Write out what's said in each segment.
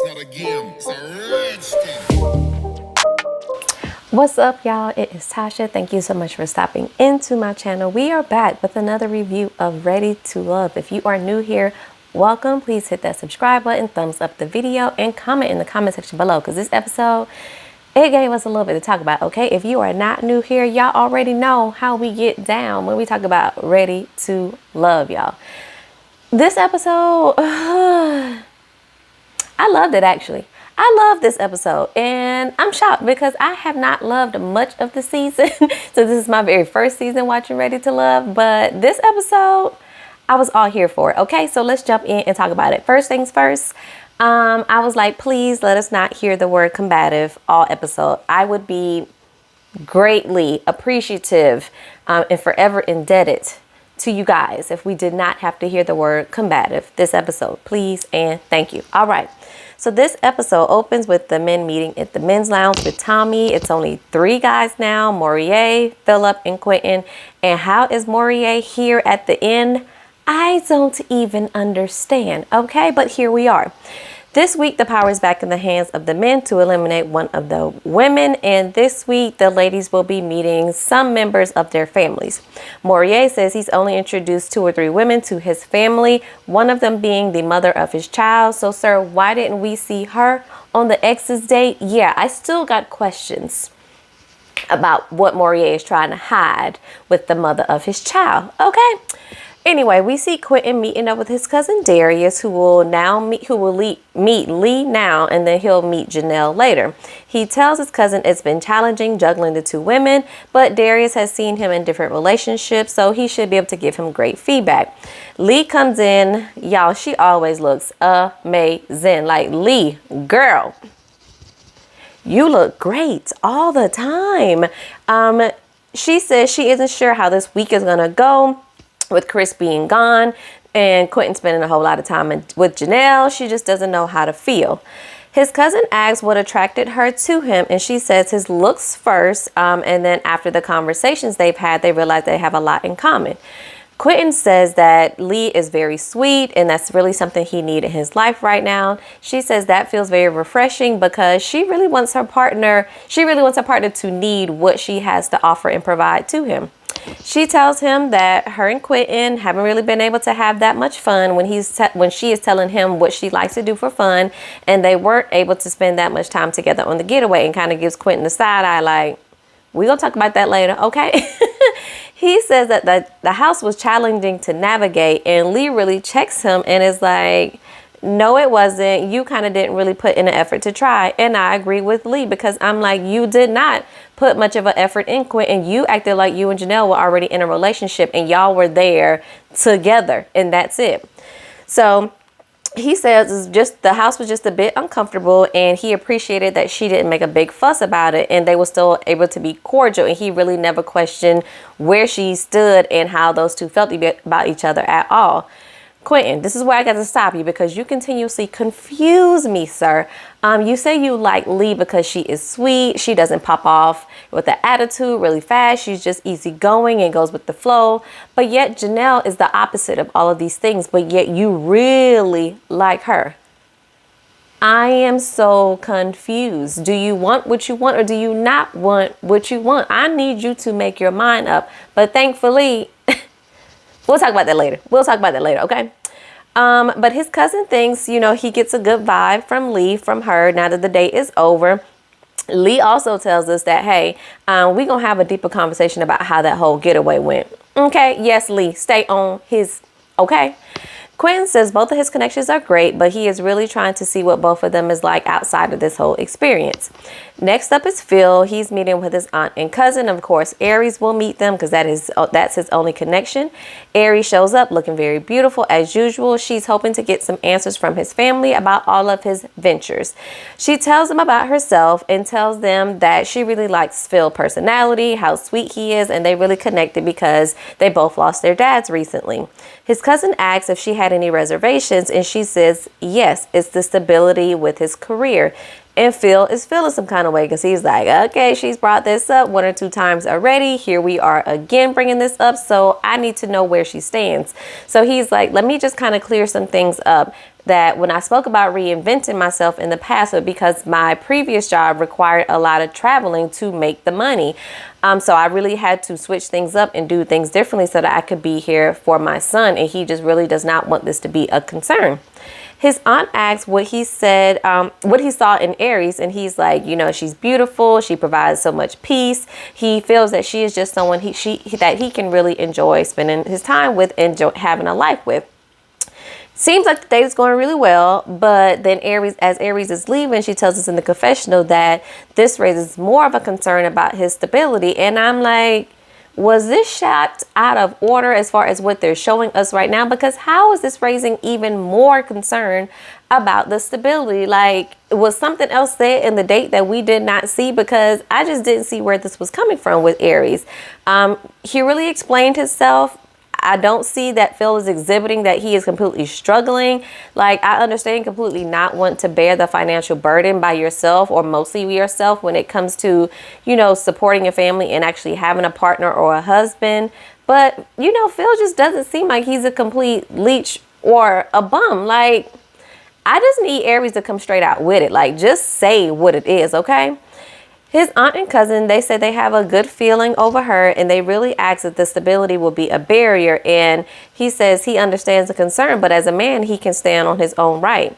not a game, it's a rich thing. What's up, y'all? It is Tasha. Thank you so much for stopping into my channel. We are back with another review of Ready to Love. If you are new here, welcome. Please hit that subscribe button, thumbs up the video, and comment in the comment section below, because this episode, it gave us a little bit to talk about, okay? If you are not new here, y'all already know how we get down when we talk about Ready to Love, y'all. This episode, I loved it, actually. I love this episode, and I'm shocked because I have not loved much of the season. So this is my very first season watching Ready to Love, but this episode, I was all here for it. Okay, so let's jump in and talk about it. First things first, I was like, please let us not hear the word combative all episode. I would be greatly appreciative and forever indebted to you guys if we did not have to hear the word combative this episode. Please and thank you. All right. So this episode opens with the men meeting at the men's lounge with Tommy. It's only 3 guys now, Morier, Philip, and Quinton. And how is Morier here at the end? I don't even understand. Okay, but here we are. This week, the power is back in the hands of the men to eliminate one of the women. And this week, the ladies will be meeting some members of their families. Morier says he's only introduced 2 or 3 women to his family, one of them being the mother of his child. So, sir, why didn't we see her on the ex's date? Yeah, I still got questions about what Morier is trying to hide with the mother of his child. Okay. Anyway, we see Quinton meeting up with his cousin Darius, who will meet Lee now, and then he'll meet Janelle later. He tells his cousin it's been challenging juggling the 2 women, but Darius has seen him in different relationships, so he should be able to give him great feedback. Lee comes in, y'all. She always looks amazing. Like, Lee, girl, you look great all the time. She says she isn't sure how this week is gonna go with Chris being gone and Quinton spending a whole lot of time with Janelle. She just doesn't know how to feel. His cousin asks what attracted her to him, and she says his looks first, and then after the conversations they've had, they realize they have a lot in common. Quinton says that Lee is very sweet, and that's really something he needs in his life right now. She says that feels very refreshing because she really wants her partner to need what she has to offer and provide to him. She tells him that her and Quinton haven't really been able to have that much fun when she is telling him what she likes to do for fun, and they weren't able to spend that much time together on the getaway, and kind of gives Quinton the side eye like, we're going to talk about that later, okay? He says that the house was challenging to navigate, and Lee really checks him and is like, no, it wasn't. You kind of didn't really put in an effort to try. And I agree with Lee, because I'm like, you did not put much of an effort in Quinton. You acted like you and Janelle were already in a relationship and y'all were there together, and that's it. So he says the house was just a bit uncomfortable, and he appreciated that she didn't make a big fuss about it, and they were still able to be cordial, and he really never questioned where she stood and how those 2 felt about each other at all. Quinton, this is where I got to stop you, because you continuously confuse me, sir. You say you like Lee because she is sweet. She doesn't pop off with the attitude really fast. She's just easygoing and goes with the flow. But yet Janelle is the opposite of all of these things, but yet you really like her. I am so confused. Do you want what you want, or do you not want what you want? I need you to make your mind up. But thankfully, we'll talk about that later. Okay? But his cousin thinks, he gets a good vibe from Lee, from her, now that the date is over. Lee also tells us that, hey, we're going to have a deeper conversation about how that whole getaway went. Okay? Yes, Lee, stay on his, okay? Quinton says both of his connections are great, but he is really trying to see what both of them is like outside of this whole experience. Next up is Phil. He's meeting with his aunt and cousin. Of course, Aries will meet them because that's his only connection. Aries shows up looking very beautiful as usual. She's hoping to get some answers from his family about all of his ventures. She tells them about herself and tells them that she really likes Phil's personality, how sweet he is, and they really connected because they both lost their dads recently. His cousin asks if she had any reservations, and she says yes, it's the stability with his career. And Phil is feeling some kind of way because he's like, okay, she's brought this up 1 or 2 times already. Here we are again bringing this up. So I need to know where she stands. So he's like, let me just kind of clear some things up. that when I spoke about reinventing myself in the past, but because my previous job required a lot of traveling to make the money. So I really had to switch things up and do things differently so that I could be here for my son. And he just really does not want this to be a concern. His aunt asked what he said, what he saw in Aries, and he's like, you know, she's beautiful. She provides so much peace. He feels that she is just someone that he can really enjoy spending his time with, enjoy having a life with. Seems like the date is going really well, but then as Aries is leaving, she tells us in the confessional that this raises more of a concern about his stability. And I'm like, was this shot out of order as far as what they're showing us right now? Because how is this raising even more concern about the stability? Like, was something else said in the date that we did not see? Because I just didn't see where this was coming from with Aries. He really explained himself. I don't see that Phil is exhibiting that he is completely struggling. Like, I understand completely not want to bear the financial burden by yourself or mostly yourself when it comes to, you know, supporting your family and actually having a partner or a husband. But, you know, Phil just doesn't seem like he's a complete leech or a bum. Like, I just need Aries to come straight out with it. Like, just say what it is, okay? His aunt and cousin, they said they have a good feeling over her, and they really ask if the stability will be a barrier. And he says he understands the concern, but as a man, he can stand on his own right.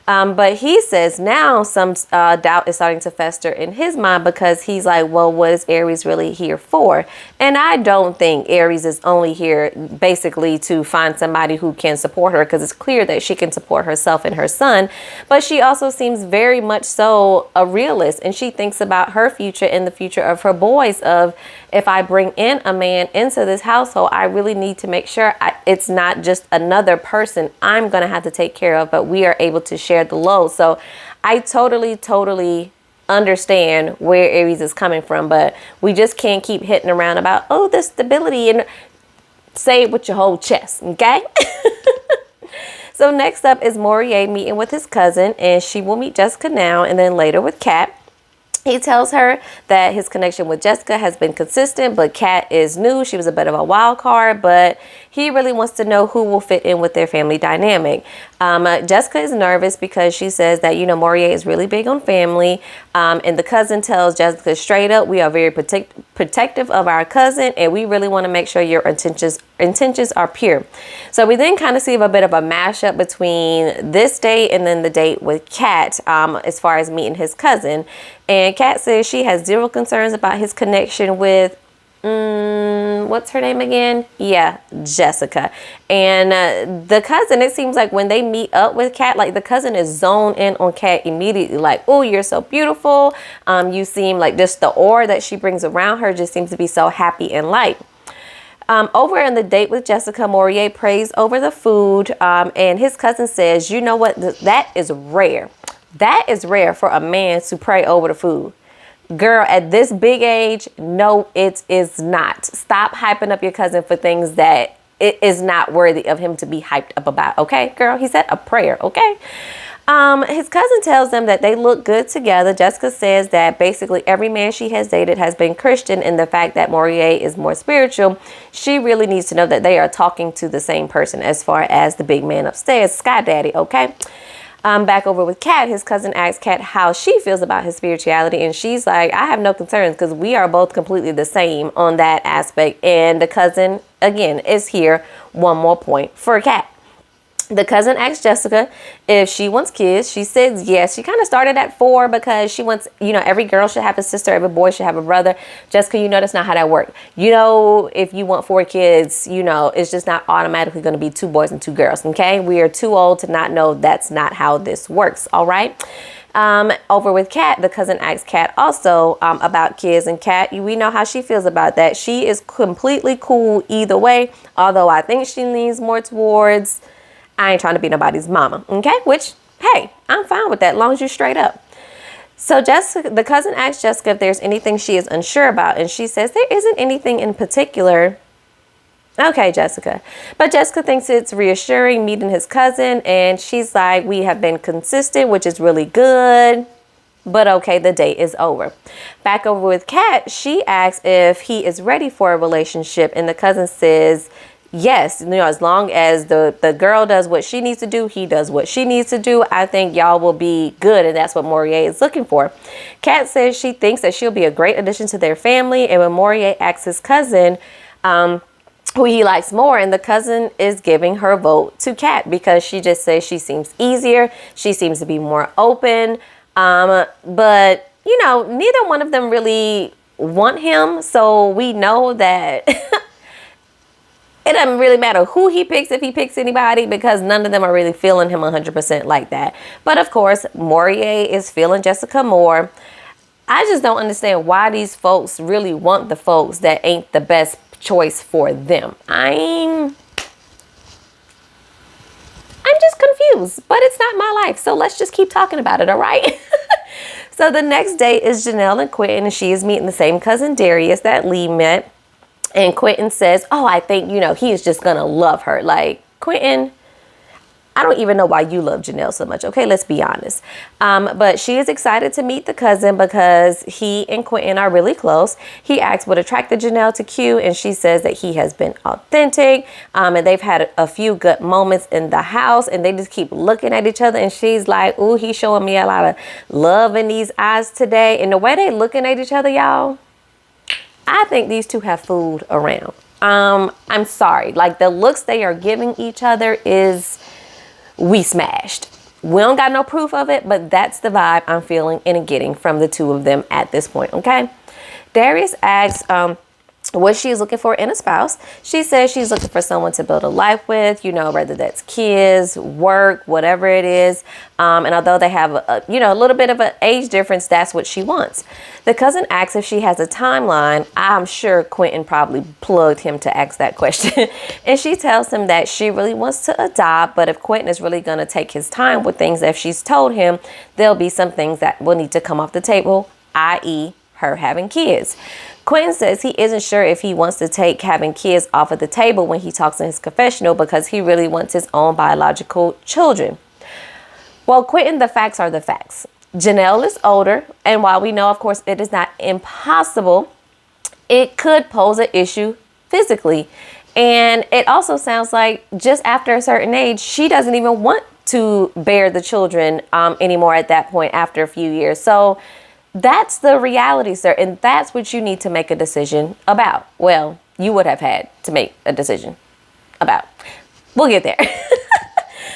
But he says now some doubt is starting to fester in his mind because he's like, well, what is Aries really here for? And I don't think Aries is only here basically to find somebody who can support her, because it's clear that she can support herself and her son. But she also seems very much so a realist, and she thinks about her future and the future of her boys. Of, if I bring in a man into this household, I really need to make sure it's not just another person I'm going to have to take care of, but we are able to share the load. So I totally understand where Aries is coming from, but we just can't keep hitting around about, oh, the stability, and say it with your whole chest, okay? So next up is Morier meeting with his cousin, and she will meet Jessica now and then later with Kat. He tells her that his connection with Jessica has been consistent, but Kat is new. She was a bit of a wild card, but he really wants to know who will fit in with their family dynamic. Jessica is nervous because she says that, you know, Morier is really big on family. And the cousin tells Jessica straight up, we are very protective of our cousin, and we really want to make sure your intentions are pure. So we then kind of see a bit of a mashup between this date and then the date with Kat, as far as meeting his cousin. And Kat says she has zero concerns about his connection with, what's her name again? Yeah, Jessica. And the cousin, it seems like when they meet up with Kat, like the cousin is zoned in on Kat immediately. Like, oh, you're so beautiful. You seem like just the aura that she brings around her just seems to be so happy and light. Over in the date with Jessica, Morier prays over the food. And his cousin says, you know what? That is rare. That is rare for a man to pray over the food. Girl, at this big age, no, it is not. Stop hyping up your cousin for things that it is not worthy of him to be hyped up about. Okay, girl, he said a prayer. Okay. His cousin tells them that they look good together. Jessica says that basically every man she has dated has been Christian, and the fact that Morier is more spiritual, she really needs to know that they are talking to the same person as far as the big man upstairs, Sky Daddy. Okay. Back over with Kat, his cousin asks Kat how she feels about his spirituality, and she's like, I have no concerns because we are both completely the same on that aspect. And the cousin, again, is here. One more point for Kat. The cousin asks Jessica if she wants kids. She says yes. She kind of started at 4 because she wants, you know, every girl should have a sister, every boy should have a brother. Jessica, you know that's not how that works. You know, if you want 4 kids, you know, it's just not automatically going to be 2 boys and 2 girls, okay? We are too old to not know that's not how this works, all right? Over with Kat, the cousin asks Kat also about kids, and Kat, we know how she feels about that. She is completely cool either way, although I think she leans more towards, I ain't trying to be nobody's mama, okay? Which, hey, I'm fine with that, as long as you're straight up. So Jessica, the cousin asks Jessica if there's anything she is unsure about, and she says there isn't anything in particular. Okay, Jessica. But Jessica thinks it's reassuring meeting his cousin, and she's like, we have been consistent, which is really good. But okay, the date is over. Back over with Kat, she asks if he is ready for a relationship, and the cousin says, yes, as long as the girl does what she needs to do, he does what she needs to do, I think y'all will be good. And that's what Morier is looking for. Kat says she thinks that she'll be a great addition to their family. And when Morier asks his cousin who he likes more, and the cousin is giving her vote to Kat because she just says she seems easier. She seems to be more open. But, neither one of them really want him. So we know that it doesn't really matter who he picks, if he picks anybody, because none of them are really feeling him 100% like that. But of course, Morier is feeling Jessica more. I just don't understand why these folks really want the folks that ain't the best choice for them. I'm just confused, but it's not my life. So let's just keep talking about it, all right? So the next day is Janelle and Quinton, and she is meeting the same cousin Darius that Lee met. And Quinton says, oh, I think, he is just going to love her. Like, Quinton, I don't even know why you love Janelle so much. Okay, let's be honest. But she is excited to meet the cousin because he and Quinton are really close. He asks what attracted Janelle to Q, and she says that he has been authentic. And they've had a few good moments in the house, and they just keep looking at each other. And she's like, ooh, he's showing me a lot of love in these eyes today. And the way they looking at each other, y'all, I think these two have fooled around. I'm sorry. Like, the looks they are giving each other is, we smashed. We don't got no proof of it, but that's the vibe I'm feeling and getting from the two of them at this point, okay? Darius asks what she's looking for in a spouse. She says she's looking for someone to build a life with, whether that's kids, work, whatever it is. And although they have a little bit of an age difference, that's what she wants. The cousin asks if she has a timeline. I'm sure Quinton probably plugged him to ask that question. And she tells him that she really wants to adopt, but if Quinton is really going to take his time with things, if she's told him, there'll be some things that will need to come off the table, i.e. her having kids. Quinton says he isn't sure if he wants to take having kids off of the table when he talks in his confessional because he really wants his own biological children. Well, Quinton, the facts are the facts. Janelle is older, and while we know, of course, it is not impossible, it could pose an issue physically. And it also sounds like just after a certain age, she doesn't even want to bear the children anymore at that point after a few years. So that's the reality, sir. And that's what you need to make a decision about. Well, you would have had to make a decision about. We'll get there.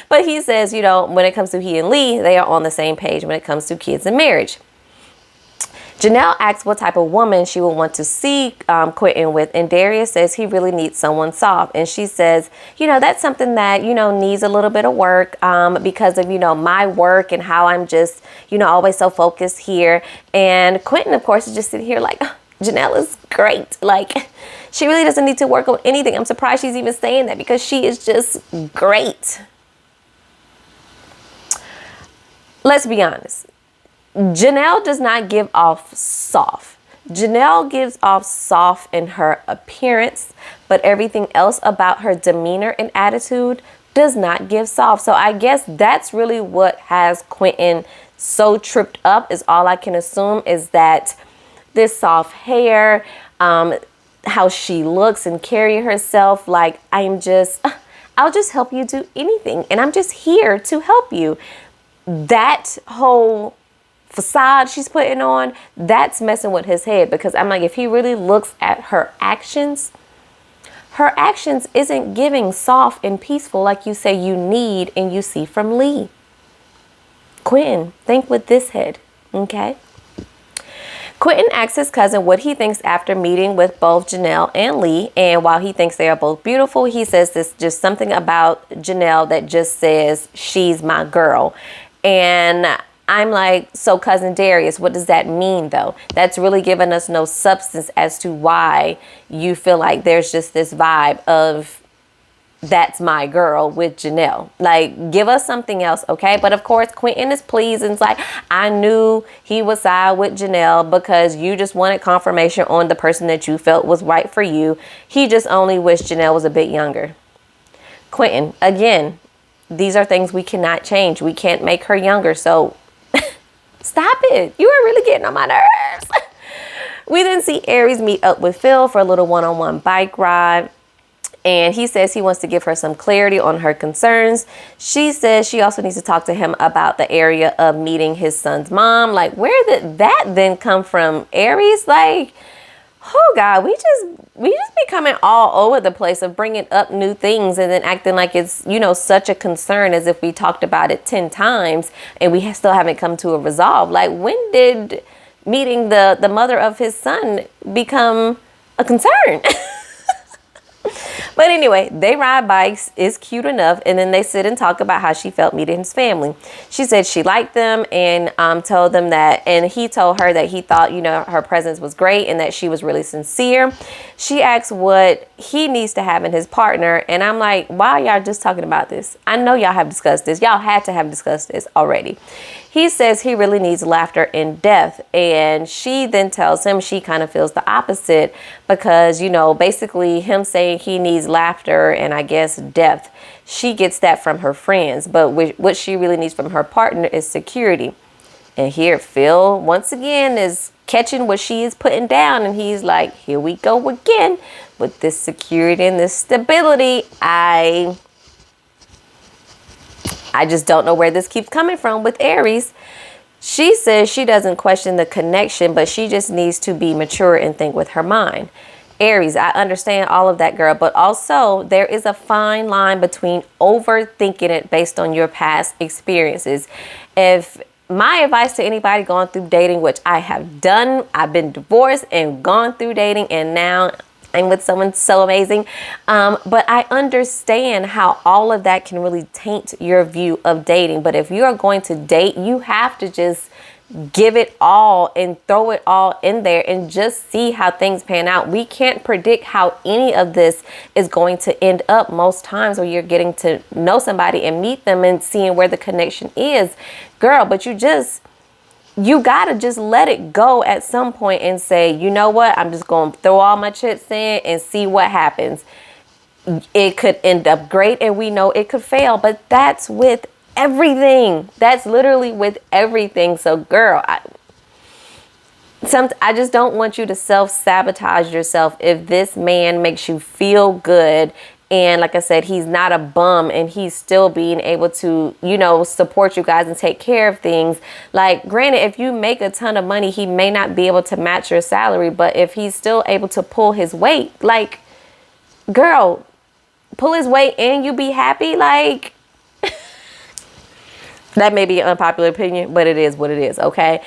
But he says, when it comes to he and Lee, they are on the same page when it comes to kids and marriage. Janelle asks what type of woman she would want to see Quinton with. And Darius says he really needs someone soft. And she says, that's something that, needs a little bit of work because of, my work and how I'm just, always so focused here. And Quinton, of course, is just sitting here like, oh, Janelle is great. Like, she really doesn't need to work on anything. I'm surprised she's even saying that because she is just great. Let's be honest. Janelle does not give off soft. Janelle gives off soft in her appearance, but everything else about her demeanor and attitude does not give soft. So I guess that's really what has Quinton so tripped up, is all I can assume, is that this soft hair, how she looks and carry herself, like, I'll just help you do anything. And I'm just here to help you. That whole facade she's putting on, that's messing with his head, because I'm like, if he really looks at her actions isn't giving soft and peaceful like you say you need and you see from Lee. Quinton, think with this head, okay? Quinton asks his cousin what he thinks after meeting with both Janelle and Lee, and while he thinks they are both beautiful, he says there's just something about Janelle that just says she's my girl. And I'm like, so cousin Darius, what does that mean though? That's really giving us no substance as to why you feel like there's just this vibe of that's my girl with Janelle. Like, give us something else, okay? But of course, Quinton is pleased and it's like, I knew he would side with Janelle because you just wanted confirmation on the person that you felt was right for you. He just only wished Janelle was a bit younger. Quinton, again, these are things we cannot change. We can't make her younger. So stop it. You are really getting on my nerves. We then see Aries meet up with Phil for a little one-on-one bike ride. And he says he wants to give her some clarity on her concerns. She says she also needs to talk to him about the area of meeting his son's mom. Like, where did that then come from, Aries? Like, oh God, we just becoming all over the place of bringing up new things and then acting like it's, you know, such a concern as if we talked about it 10 times and we still haven't come to a resolve. Like, when did meeting the mother of his son become a concern? But anyway, they ride bikes, is cute enough, and then they sit and talk about how she felt meeting his family. She said she liked them and told them that, and he told her that he thought, you know, her presence was great and that she was really sincere. She asked what he needs to have in his partner, and I'm like, why are y'all just talking about this? I know y'all have discussed this. Y'all had to have discussed this already. He says he really needs laughter and depth, and she then tells him she kind of feels the opposite because, you know, basically him saying he needs laughter and I guess depth, she gets that from her friends, but what she really needs from her partner is security. And here Phil once again is catching what she is putting down, and he's like, here we go again with this security and this stability. I just don't know where this keeps coming from with Aries. She says she doesn't question the connection, but she just needs to be mature and think with her mind. Aries, I understand all of that, girl, but also there is a fine line between overthinking it based on your past experiences. If my advice to anybody going through dating, which I have done, I've been divorced and gone through dating, and now I'm with someone so amazing. But I understand how all of that can really taint your view of dating. But if you are going to date, you have to just give it all and throw it all in there and just see how things pan out. We can't predict how any of this is going to end up most times when you're getting to know somebody and meet them and seeing where the connection is, girl. But you gotta just let it go at some point and say, you know what, I'm just gonna throw all my chips in and see what happens. It could end up great and we know it could fail, but that's with everything. That's literally with everything. So girl, I just don't want you to self-sabotage yourself if this man makes you feel good. And like I said, he's not a bum and he's still being able to, you know, support you guys and take care of things. Like, granted, if you make a ton of money, he may not be able to match your salary. But if he's still able to pull his weight, like, girl, pull his weight and you be happy. Like, that may be an unpopular opinion, but it is what it is. Okay.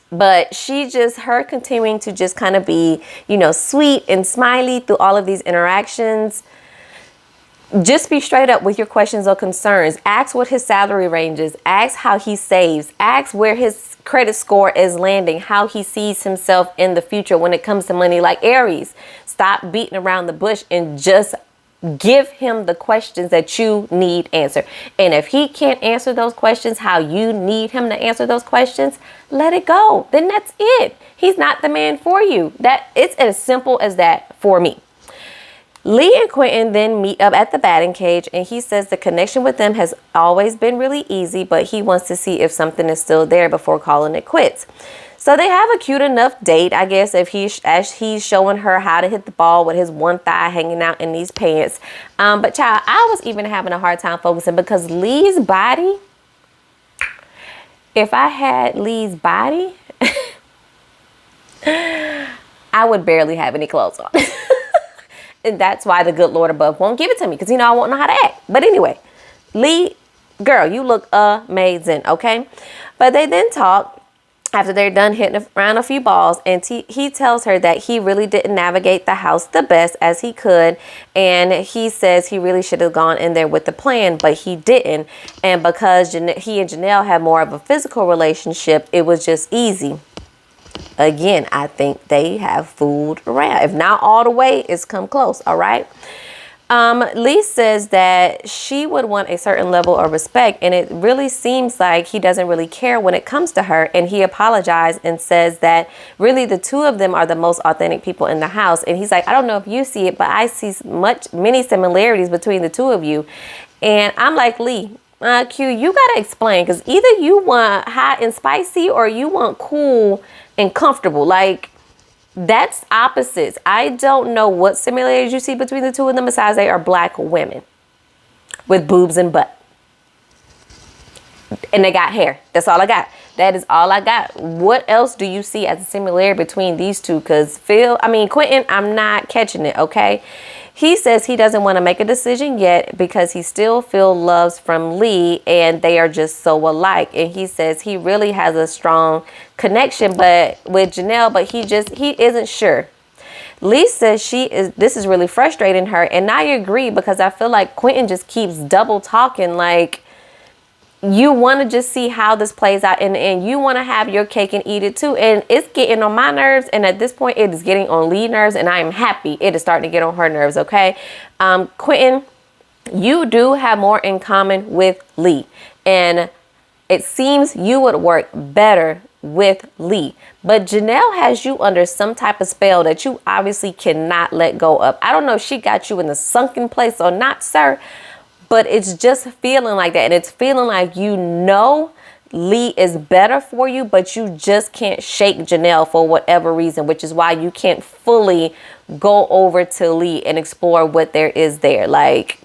But her continuing to just kind of be, you know, sweet and smiley through all of these interactions. Just be straight up with your questions or concerns. Ask what his salary range is. Ask how he saves. Ask where his credit score is landing, how he sees himself in the future when it comes to money. Like, Aries, stop beating around the bush and just give him the questions that you need answered. And if he can't answer those questions how you need him to answer those questions, let it go. Then that's it. He's not the man for you. It's as simple as that for me. Lee and Quinton then meet up at the batting cage, and he says the connection with them has always been really easy, but he wants to see if something is still there before calling it quits. So they have a cute enough date, I guess, as he's showing her how to hit the ball with his one thigh hanging out in these pants. But child, I was even having a hard time focusing because Lee's body, if I had Lee's body, I would barely have any clothes on. And that's why the good Lord above won't give it to me, because, you know, I won't know how to act. But anyway, Lee, girl, you look amazing, okay? But they then talk after they're done hitting around a few balls, and he tells her that he really didn't navigate the house the best as he could, and he says he really should have gone in there with the plan, but he didn't. And because he and Janelle have more of a physical relationship, it was just easy. Again, I think they have fooled around. If not all the way, it's come close, all right? Lee says that she would want a certain level of respect, and it really seems like he doesn't really care when it comes to her, and he apologized and says that really the two of them are the most authentic people in the house. And he's like, I don't know if you see it, but I see many similarities between the two of you. And I'm like, Lee, Q, you gotta explain, because either you want hot and spicy or you want cool and comfortable. Like, That's opposites. I don't know what similarities you see between the two of them besides they are black women with boobs and butt. And they got hair. That's all I got. That is all I got. What else do you see as a similarity between these two? Because Quinton, I'm not catching it, okay? He says he doesn't want to make a decision yet because he still feels loves from Lee and they are just so alike. And he says he really has a strong connection with Janelle, but he isn't sure. Lee says this is really frustrating her. And I agree because I feel like Quinton just keeps double talking. Like, you want to just see how this plays out and you want to have your cake and eat it too. And it's getting on my nerves. And at this point, it is getting on Lee's nerves. And I am happy it is starting to get on her nerves. Okay. Quinton, you do have more in common with Lee. And it seems you would work better with Lee. But Janelle has you under some type of spell that you obviously cannot let go of. I don't know if she got you in the sunken place or not, sir. But it's just feeling like that. And it's feeling like Lee is better for you, but you just can't shake Janelle for whatever reason, which is why you can't fully go over to Lee and explore what there is there. Like,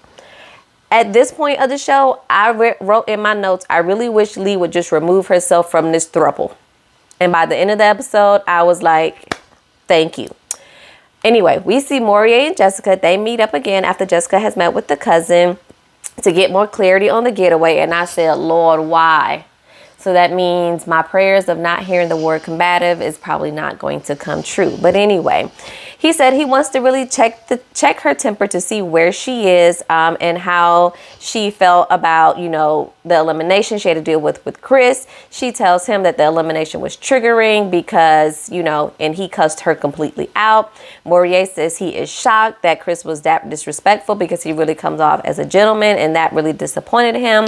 at this point of the show, I wrote in my notes, I really wish Lee would just remove herself from this throuple. And by the end of the episode, I was like, thank you. Anyway, we see Morier and Jessica. They meet up again after Jessica has met with the cousin to get more clarity on the getaway. And I said, Lord, why? So that means my prayers of not hearing the word combative is probably not going to come true. But anyway, he said he wants to really check her temper to see where she is and how she felt about, the elimination she had to deal with Chris. She tells him that the elimination was triggering because, and he cussed her completely out. Morier says he is shocked that Chris was that disrespectful because he really comes off as a gentleman and that really disappointed him.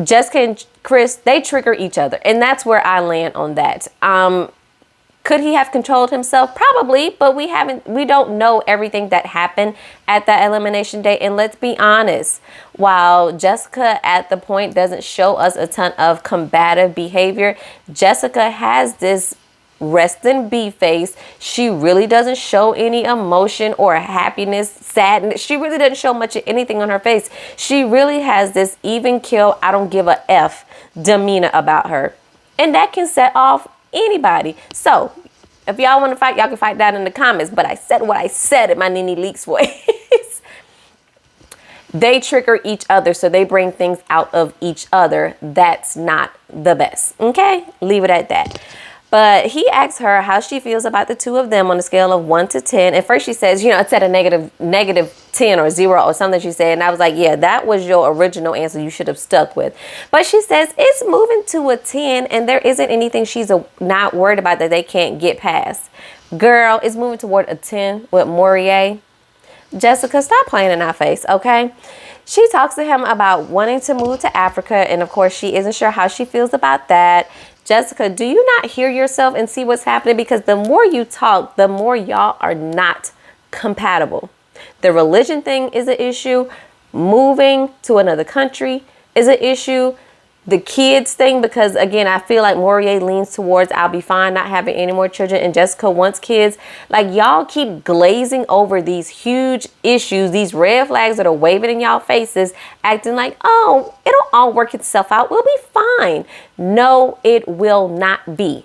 Jessica and Chris, they trigger each other. And that's where I land on that. Could he have controlled himself? Probably, but we don't know everything that happened at that elimination day. And let's be honest, while Jessica at the point doesn't show us a ton of combative behavior, Jessica has this rest in B face. She really doesn't show any emotion or happiness, sadness. She really doesn't show much of anything on her face. She really has this even kill, I don't give a F demeanor about her. And that can set off anybody. So if y'all want to fight, y'all can fight down in the comments. But I said what I said in my Nene Leakes voice. They trigger each other, so they bring things out of each other. That's not the best. Okay? Leave it at that. But he asks her how she feels about the two of them on a scale of 1 to 10. And first she says, it's at a negative 10 or 0 or something she said. And I was like, yeah, that was your original answer you should have stuck with. But she says it's moving to a 10 and there isn't anything she's not worried about that they can't get past. Girl, it's moving toward a 10 with Morier. Jessica, stop playing in our face, okay? She talks to him about wanting to move to Africa. And of course, she isn't sure how she feels about that. Jessica, do you not hear yourself and see what's happening? Because the more you talk, the more y'all are not compatible. The religion thing is an issue. Moving to another country is an issue. The kids thing, because again, I feel like Morier leans towards I'll be fine not having any more children, and Jessica wants kids. Like, y'all keep glazing over these huge issues, these red flags that are waving in y'all faces, acting like, oh, it'll all work itself out. We'll be fine. No, it will not be.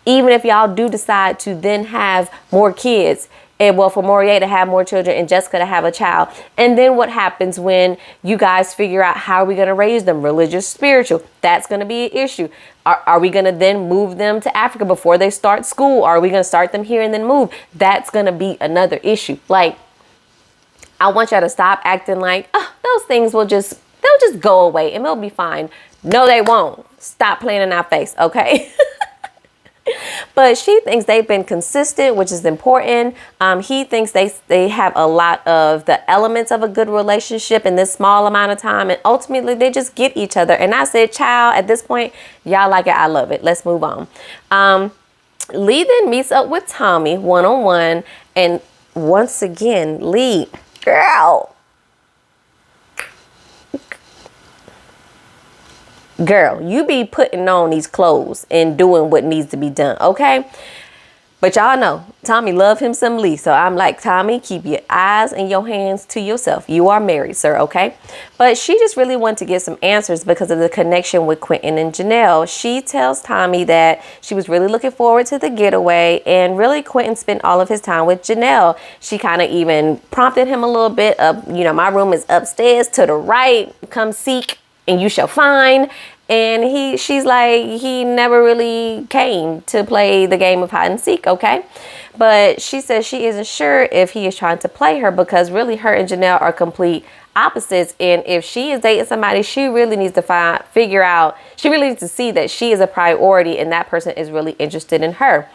Even if y'all do decide to then have more kids, and well, for Morier to have more children and Jessica to have a child. And then what happens when you guys figure out how are we going to raise them? Religious, spiritual. That's going to be an issue. Are we going to then move them to Africa before they start school? Or are we going to start them here and then move? That's going to be another issue. Like, I want y'all to stop acting like, oh, those things they'll just go away and we'll be fine. No, they won't. Stop playing in our face, okay? But she thinks they've been consistent, which is important. He thinks they have a lot of the elements of a good relationship in this small amount of time. And ultimately, they just get each other. And I said, child, at this point, y'all like it. I love it. Let's move on. Lee then meets up with Tommy one-on-one. And once again, Lee, Girl, you be putting on these clothes and doing what needs to be done, okay? But y'all know Tommy love him some Lee. So I'm like, Tommy, keep your eyes and your hands to yourself. You are married, sir, okay? But she just really wanted to get some answers because of the connection with Quinton and Janelle. She tells Tommy that she was really looking forward to the getaway, and really Quinton spent all of his time with Janelle. She kind of even prompted him a little bit of, you know, my room is upstairs to the right. Come seek and you shall find. And she's like, he never really came to play the game of hide and seek, okay? But she says she isn't sure if he is trying to play her, because really her and Janelle are complete opposites. And if she is dating somebody, she really needs to figure out, she really needs to see that she is a priority and that person is really interested in her.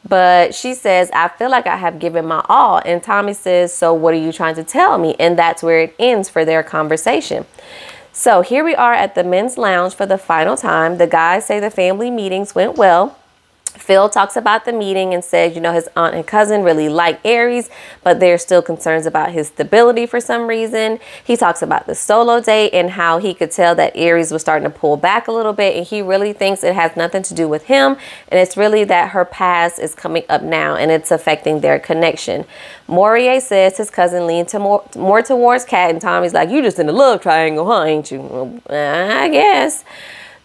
But she says, I feel like I have given my all. And Tommy says, so what are you trying to tell me? And that's where it ends for their conversation. So here we are at the men's lounge for the final time. The guys say the family meetings went well. Phil talks about the meeting and says, you know, his aunt and cousin really like Aries, but there's still concerns about his stability for some reason. He talks about the solo date and how he could tell that Aries was starting to pull back a little bit, and he really thinks it has nothing to do with him, and it's really that her past is coming up now and it's affecting their connection. Morier says his cousin leaned to more towards Kat, and Tommy's like, you just in a love triangle, huh, ain't you? Well, I guess.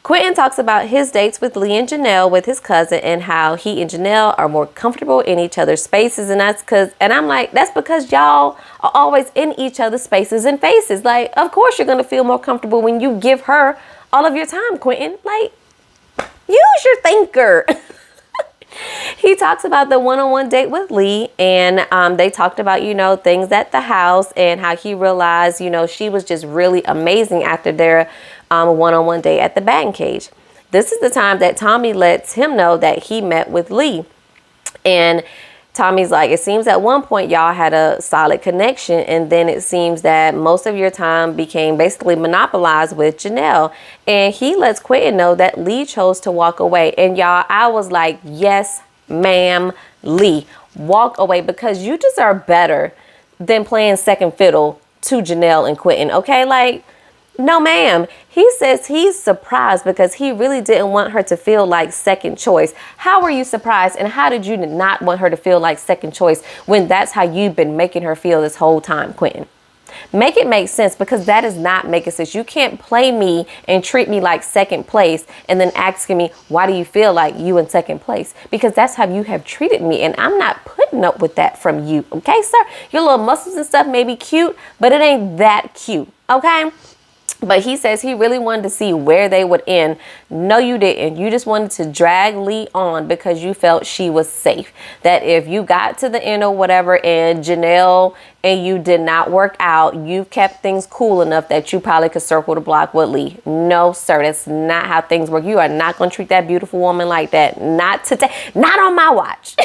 Quinton talks about his dates with Lee and Janelle with his cousin, and how he and Janelle are more comfortable in each other's spaces. And I'm like, that's because y'all are always in each other's spaces and faces. Like, of course you're going to feel more comfortable when you give her all of your time, Quinton. Like, use your thinker. He talks about the one-on-one date with Lee, and they talked about, you know, things at the house, and how he realized, you know, she was just really amazing after their one-on-one date at the batting cage. This is the time that Tommy lets him know that he met with Lee. And Tommy's like, it seems at one point y'all had a solid connection, and then it seems that most of your time became basically monopolized with Janelle. And he lets Quinton know that Lee chose to walk away. And y'all, I was like, yes, ma'am, Lee, walk away, because you deserve better than playing second fiddle to Janelle and Quinton, okay? Like, no, ma'am. He says he's surprised because he really didn't want her to feel like second choice. How were you surprised, and how did you not want her to feel like second choice when that's how you've been making her feel this whole time, Quinton? Make it make sense, because that is not making sense. You can't play me and treat me like second place and then asking me, why do you feel like you in second place? Because that's how you have treated me, and I'm not putting up with that from you, okay, sir? Your little muscles and stuff may be cute, but it ain't that cute, okay? But he says he really wanted to see where they would end. No, you didn't. You just wanted to drag Lee on because you felt she was safe. That if you got to the end or whatever and Janelle and you did not work out, you kept things cool enough that you probably could circle the block with Lee. No, sir, that's not how things work. You are not going to treat that beautiful woman like that. Not today. Not on my watch.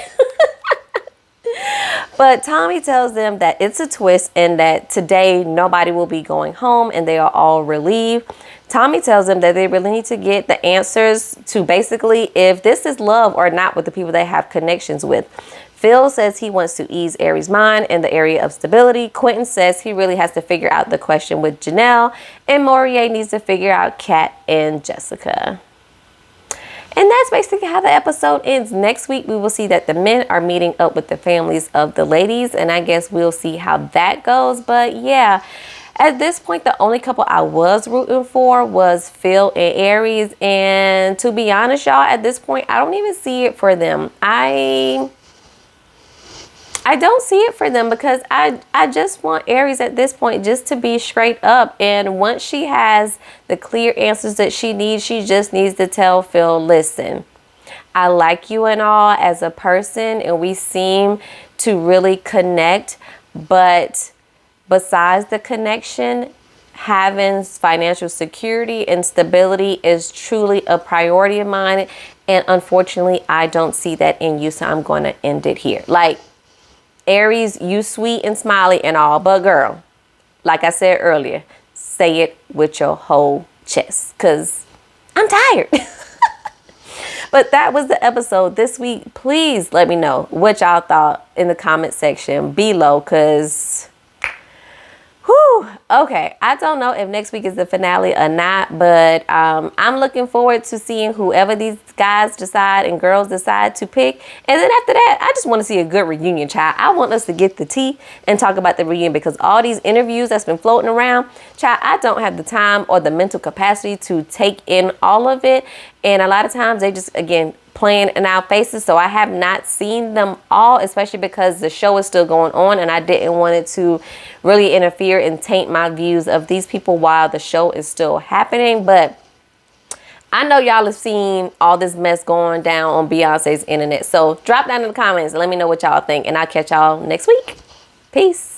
But Tommy tells them that it's a twist and that today nobody will be going home and they are all relieved. Tommy tells them that they really need to get the answers to basically if this is love or not with the people they have connections with. Phil says he wants to ease Aries' mind in the area of stability. Quinton says he really has to figure out the question with Janelle, and Morier needs to figure out Kat and Jessica. And that's basically how the episode ends. Next week, we will see that the men are meeting up with the families of the ladies. And I guess we'll see how that goes. But yeah, at this point, the only couple I was rooting for was Phil and Aries. And to be honest, y'all, at this point, I don't even see it for them. I don't see it for them because I just want Aries at this point just to be straight up. And once she has the clear answers that she needs, she just needs to tell Phil, listen, I like you and all as a person and we seem to really connect. But besides the connection, having financial security and stability is truly a priority of mine. And unfortunately, I don't see that in you. So I'm going to end it here. Like, Aries, you sweet and smiley and all, but girl, like I said earlier, say it with your whole chest because I'm tired. But that was the episode this week. Please let me know what y'all thought in the comment section below because Whew. Okay, I don't know if next week is the finale or not, but I'm looking forward to seeing whoever these guys decide and girls decide to pick. And then after that, I just want to see a good reunion, child. I want us to get the tea and talk about the reunion, because all these interviews that's been floating around, child, I don't have the time or the mental capacity to take in all of it. And a lot of times they just, again, playing in our faces. So I have not seen them all, especially because the show is still going on and I didn't want it to really interfere and taint my views of these people while the show is still happening. But I know y'all have seen all this mess going down on Beyonce's internet. So drop down in the comments and let me know what y'all think, and I'll catch y'all next week. Peace.